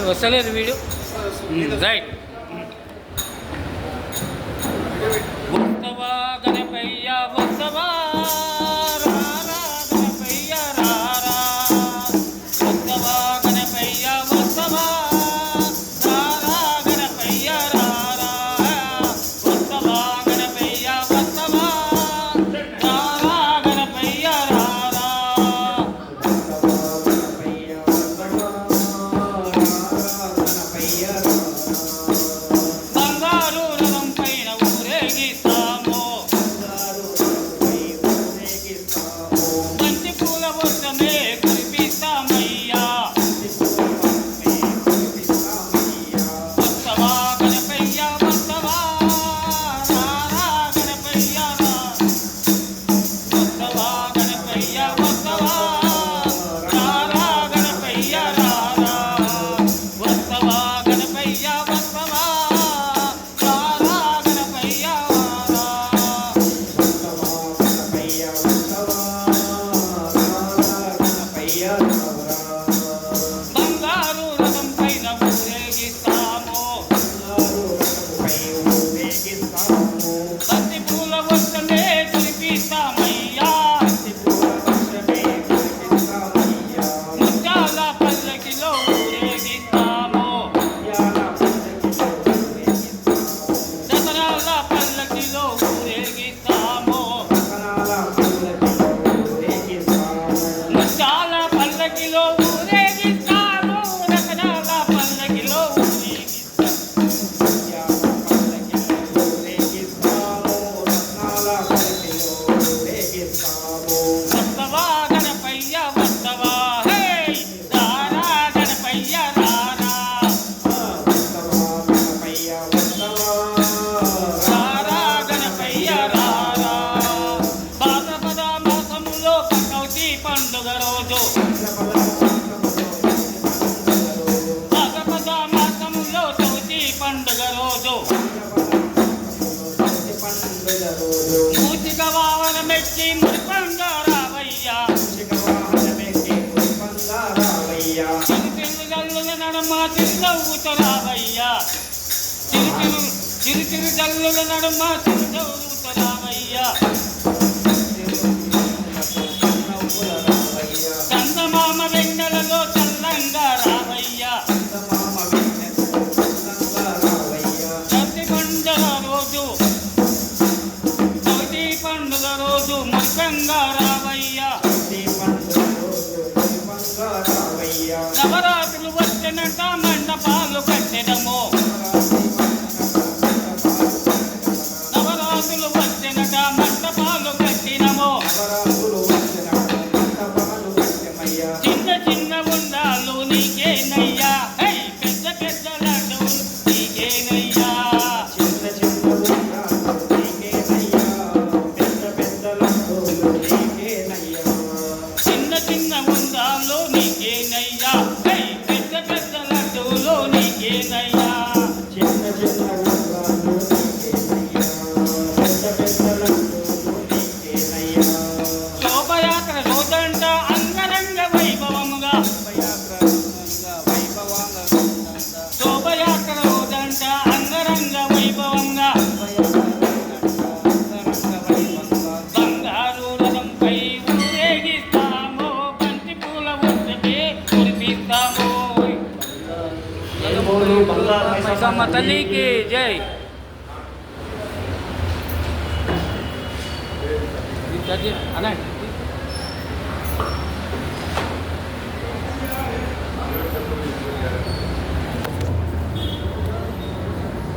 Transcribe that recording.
వస్తలేదు video right. వస్తవా Ganapayya వస్తవా రారా గణపయ్య రారా, వస్తవా గణపయ్య వస్తవా రారా గణపయ్య రారా, వస్తవా గణపయ్య వస్తవా రారా గణపయ్య రారా. బంగారు రథం పైన ఊరేగిస్తాము, బంతి పూల వర్షమే కురిపిస్తామయ్యా. వస్తవా గణపయ్య వస్తవా రారా గణపయ్య రారా, వస్తవా గణపయ్య వస్తవా రారా గణపయ్య రారా, వస్తవా గణపయ్య వస్తవా రారా గణపయ్య రారా. బంగారు రథం పైన ఊరేగిస్తాము, బంతి పూల వర్షమే కురిపిస్తామయ్యా. ముత్యాల పల్లకిలో ఊరేగిస్తాము, దసరాల పల్లకిలో ఊరేగిస్తాము, ముత్యాల పల్లకిలో ఊరేగిస్తాము, దసరాల పల్లకిలో వస్తవా గణపయ్య వస్తవా హే రారా గణపయ్య రారా, రారా గణపయ్య రారా. భాద్రపద మాసములో పకౌతి పండుగ రోజు, భాద్రపద మాసములో చవితి పండుగ రోజు, మూతిక వాహనమెక్కి మురిపంగా రావయ్యా. చిరు జల్లుల నడుమ చిరునవ్వుత రావయ్యా, చిరు జల్లుల నడుమ చిరునవ్వుత రావయ్యా. చందమామ వెన్నెలలో చల్లంగా రావయ్యా, చవితి పండుగ రోజు, చవితి పండుగ రోజు మురిపంగా రావయ్యా. నవరాత్రులు వచ్చినట్ట మండపాలు కట్టెదము, నవరాత్రులు వచ్చినట్ట మండపాలు కట్టినము. చిన్న చిన్న ఉండాలు నీకేనయ్యా, హై పెద్ద పెద్ద లడ్డూలు నీకేనయ్యా. చిన్న చిన్న ఉండాలు నీకేనయ్యా, హై పెద్ద పెద్ద లడ్డూలు నీకేనయ్యా. శోభయాత్ర రోజంట అంగరంగ వైభవముగా, శోభయాత్ర రోజంట అంగరంగ వైభవంగా, బంగారు రథంపై ఊరేగిస్తాము, బంతి పూల వర్షమే కురిపిస్తాము. మైసమ్మ తల్లికి జై. అనండి.